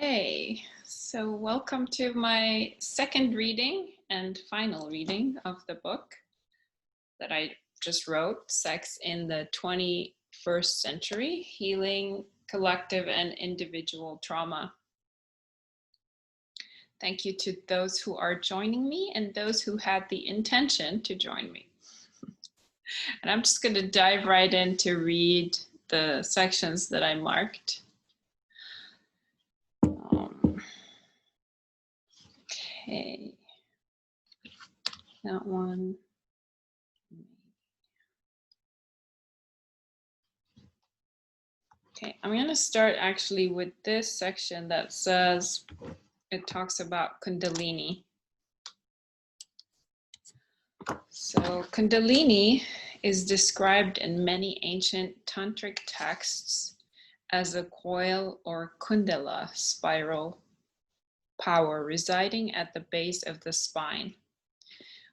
Hey, so welcome to my second reading and final reading of the book that I just wrote, Sex in the 21st Century, Healing Collective and Individual Trauma. Thank you to those who are joining me and those who had the intention to join me. And I'm just going to dive right in to read the sections that I marked. Okay, that one. Okay, I'm going to start actually with this section that says, it talks about Kundalini. So Kundalini is described in many ancient tantric texts as a coil or kundala spiral power residing at the base of the spine.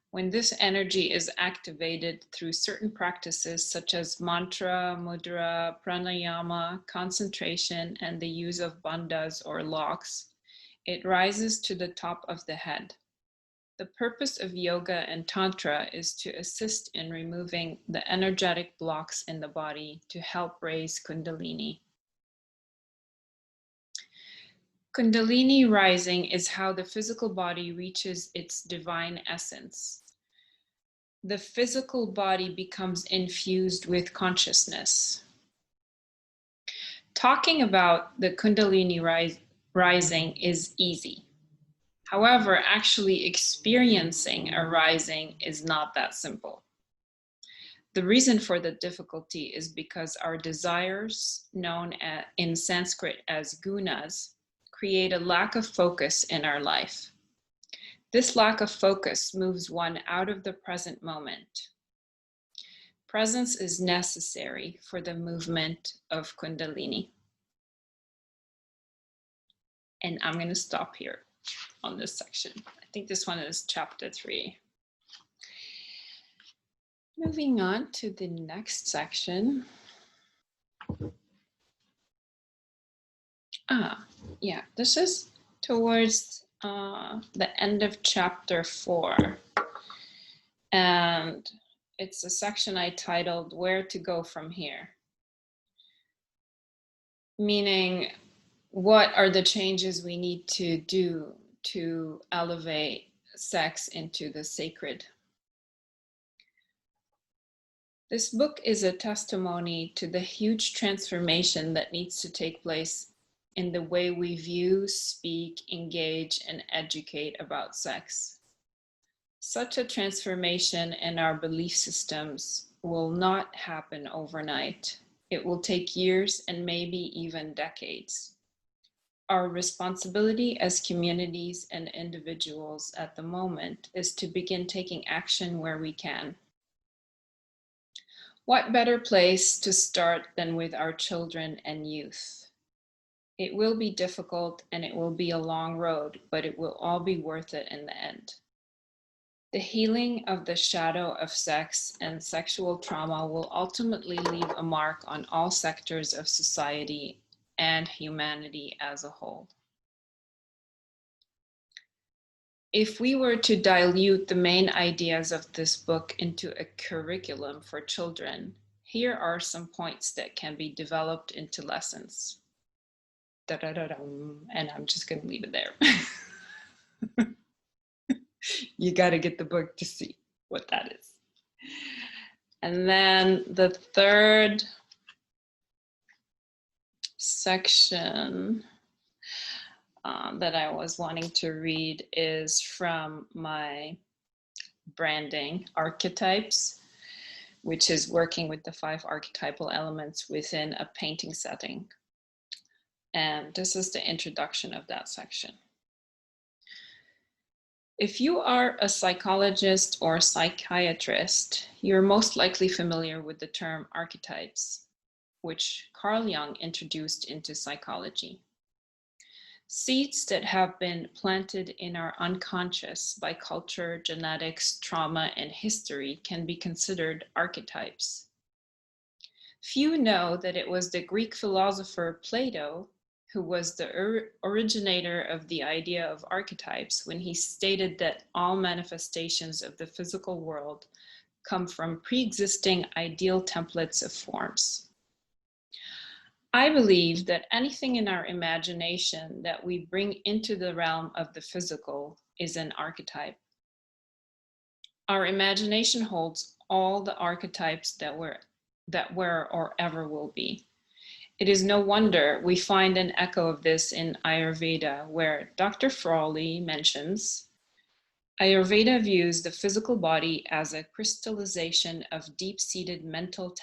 When this energy is activated through certain practices such as mantra, mudra, pranayama, concentration, and the use of bandhas or locks, it rises to the top of the head. The purpose of yoga and tantra is to assist in removing the energetic blocks in the body to help raise Kundalini. Kundalini rising is how the physical body reaches its divine essence. The physical body becomes infused with consciousness. Talking about the Kundalini rising is easy. However, actually experiencing a rising is not that simple. The reason for the difficulty is because our desires, known in Sanskrit as gunas, create a lack of focus in our life. This lack of focus moves one out of the present moment. Presence is necessary for the movement of Kundalini. And I'm going to stop here on this section. I think this one is chapter 3. Moving on to the next section. Yeah, this is towards the end of chapter 4. And it's a section I titled Where to Go From Here. Meaning, what are the changes we need to do to elevate sex into the sacred? This book is a testimony to the huge transformation that needs to take place in the way we view, speak, engage, and educate about sex. Such a transformation in our belief systems will not happen overnight. It will take years and maybe even decades. Our responsibility as communities and individuals at the moment is to begin taking action where we can. What better place to start than with our children and youth? It will be difficult and it will be a long road, but it will all be worth it in the end. The healing of the shadow of sex and sexual trauma will ultimately leave a mark on all sectors of society and humanity as a whole. If we were to dilute the main ideas of this book into a curriculum for children, here are some points that can be developed into lessons. And I'm just going to leave it there. You got to get the book to see what that is. And then the third section that I was wanting to read is from my branding archetypes, which is working with the 5 archetypal elements within a painting setting. And this is the introduction of that section. If you are a psychologist or psychiatrist, you're most likely familiar with the term archetypes, which Carl Jung introduced into psychology. Seeds that have been planted in our unconscious by culture, genetics, trauma, and history can be considered archetypes. Few know that it was the Greek philosopher Plato who was the originator of the idea of archetypes when he stated that all manifestations of the physical world come from pre-existing ideal templates of forms. I believe that anything in our imagination that we bring into the realm of the physical is an archetype. Our imagination holds all the archetypes that were or ever will be. It is no wonder we find an echo of this in Ayurveda, where Dr. Frawley mentions, Ayurveda views the physical body as a crystallization of deep-seated mental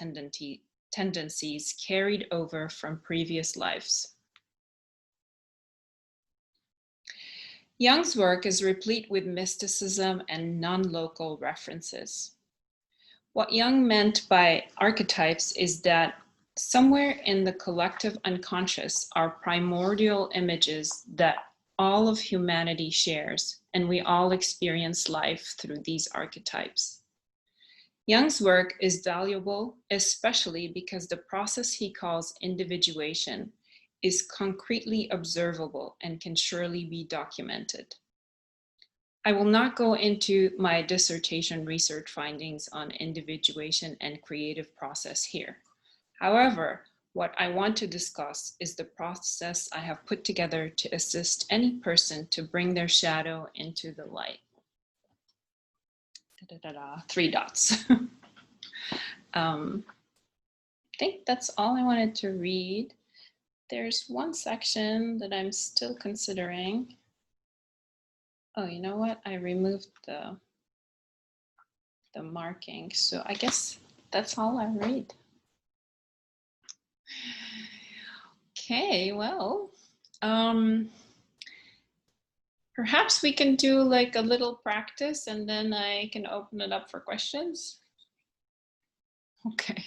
tendencies carried over from previous lives. Jung's work is replete with mysticism and non-local references. What Jung meant by archetypes is that somewhere in the collective unconscious are primordial images that all of humanity shares, and we all experience life through these archetypes. Jung's work is valuable, especially because the process he calls individuation is concretely observable and can surely be documented. I will not go into my dissertation research findings on individuation and creative process here. However, what I want to discuss is the process I have put together to assist any person to bring their shadow into the light. 3 dots. I think that's all I wanted to read. There's one section that I'm still considering. Oh, you know what? I removed the marking, so I guess that's all I read. Okay, well, perhaps we can do like a little practice and then I can open it up for questions. Okay.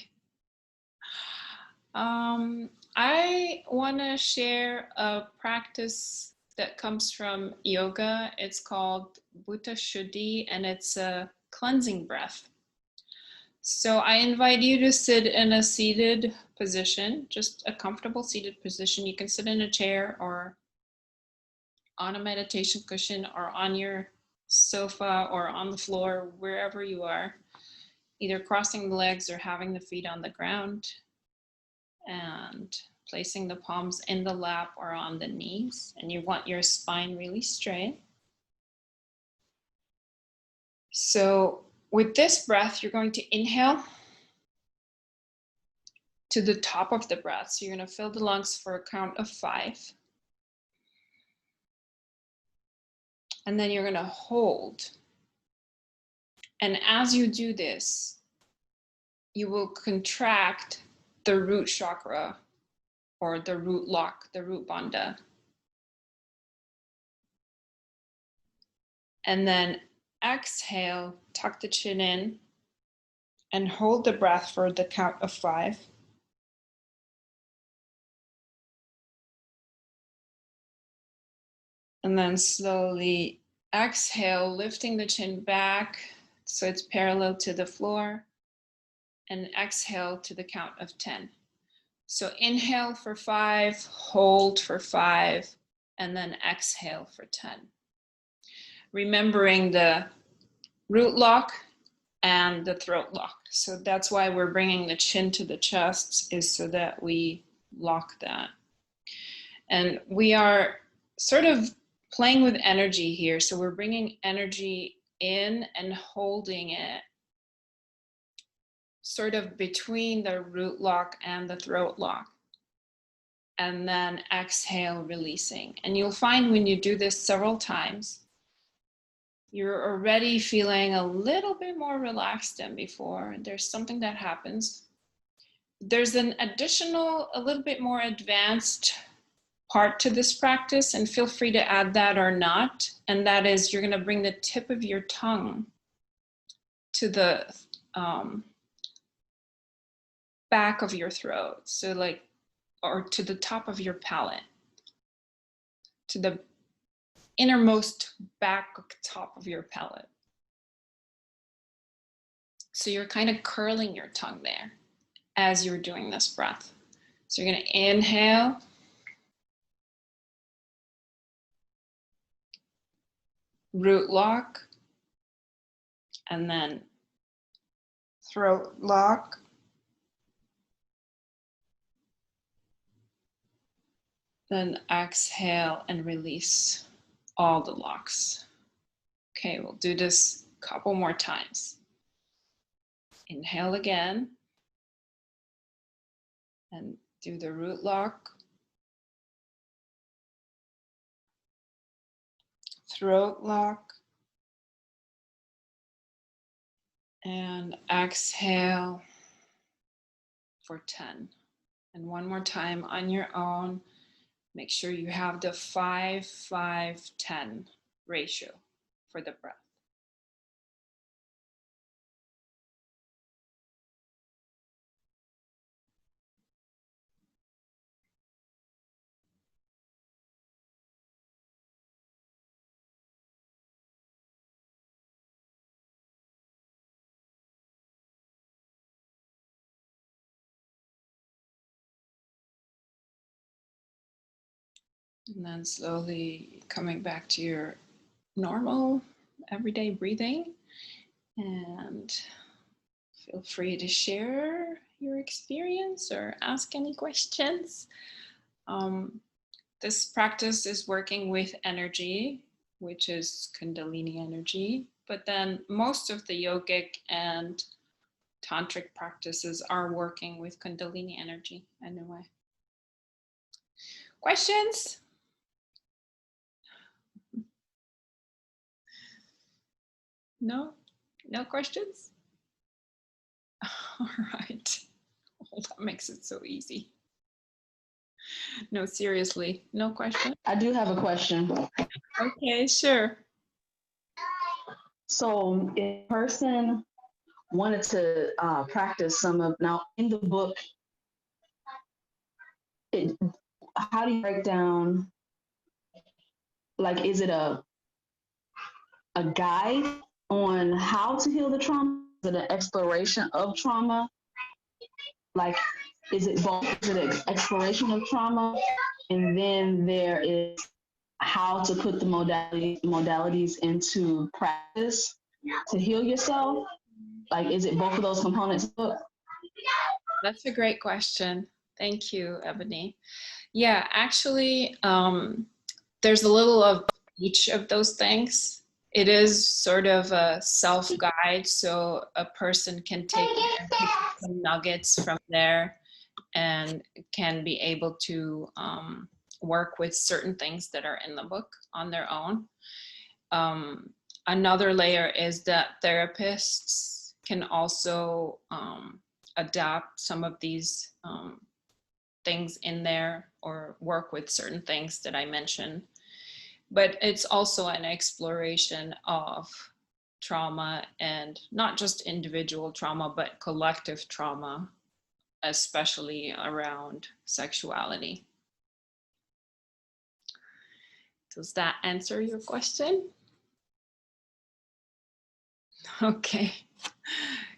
I want to share a practice that comes from yoga. It's called Bhuta Shuddhi, and it's a cleansing breath. So I invite you to sit in a seated position, just a comfortable seated position. You can sit in a chair or on a meditation cushion or on your sofa or on the floor, wherever you are, either crossing the legs or having the feet on the ground, and placing the palms in the lap or on the knees. And you want your spine really straight. So with this breath, you're going to inhale to the top of the breath. So you're going to fill the lungs for a count of 5. And then you're going to hold. And as you do this, you will contract the root chakra or the root lock, the root bandha. And then exhale, tuck the chin in and hold the breath for the count of 5. And then slowly exhale, lifting the chin back so it's parallel to the floor, and exhale to the count of 10. So inhale for 5, hold for 5, and then exhale for 10. Remembering the root lock and the throat lock. So that's why we're bringing the chin to the chest, is so that we lock that. And we are sort of playing with energy here. So we're bringing energy in and holding it sort of between the root lock and the throat lock. And then exhale, releasing. And you'll find when you do this several times, you're already feeling a little bit more relaxed than before. There's something that happens. There's an additional, a little bit more advanced part to this practice, and feel free to add that or not. And that is, you're going to bring the tip of your tongue to the back of your throat. So like, or to the top of your palate, to the innermost back top of your palate. So you're kind of curling your tongue there as you're doing this breath. So you're going to inhale root lock, and then throat lock. Then exhale and release all the locks. Okay, we'll do this a couple more times. Inhale again. And do the root lock. Throat lock. And exhale for 10. And one more time on your own. Make sure you have the 5-5-10 ratio for the breath. And then slowly coming back to your normal everyday breathing. And feel free to share your experience or ask any questions. This practice is working with energy, which is Kundalini energy, but then most of the yogic and tantric practices are working with Kundalini energy anyway. Questions? No? No questions? All right. Well, that makes it so easy. No, seriously, no question? I do have a question. Okay, sure. So if a person wanted to practice some of, now in the book, how do you break down, like, is it a guide on how to heal the trauma? Is it an exploration of trauma? Like, is it both? Is it an exploration of trauma? And then there is how to put the modalities into practice to heal yourself? Like, is it both of those components? That's a great question. Thank you, Ebony. Yeah, actually, there's a little of each of those things. It is sort of a self-guide, so a person can take some nuggets from there and can be able to work with certain things that are in the book on their own. Another layer is that therapists can also adapt some of these things in there or work with certain things that I mentioned. But it's also an exploration of trauma, and not just individual trauma, but collective trauma, especially around sexuality. Does that answer your question? Okay,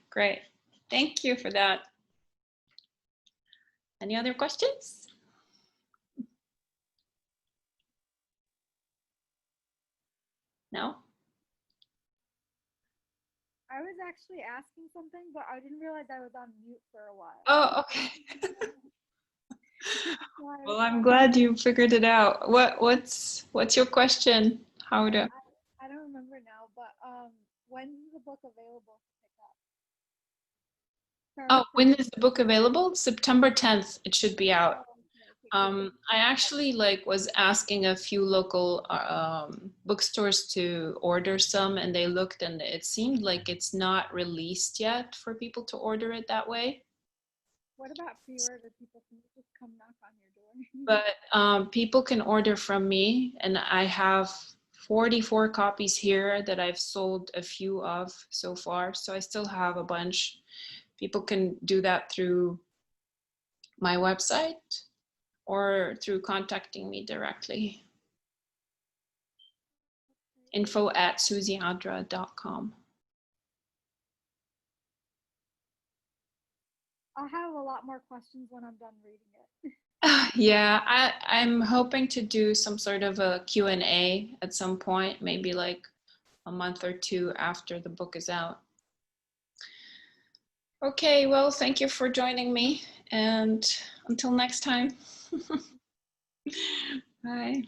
great. Thank you for that. Any other questions? No? I was actually asking something, but I didn't realize I was on mute for a while. Oh, okay. Well, I'm glad you figured it out. What's your question? How to? I don't remember now, but when is the book available to pick up? Oh, when is the book available? September 10th, it should be out. I actually was asking a few local bookstores to order some, and they looked and it seemed like it's not released yet for people to order it that way. What about pre-order? People can just come knock on your door. But people can order from me, and I have 44 copies here that I've sold a few of so far. So I still have a bunch. People can do that through my website or through contacting me directly. info@susieandra.com. I'll have a lot more questions when I'm done reading it. Yeah, I'm hoping to do some sort of a Q&A at some point, maybe like a month or two after the book is out. Okay, well, thank you for joining me, and until next time. Bye.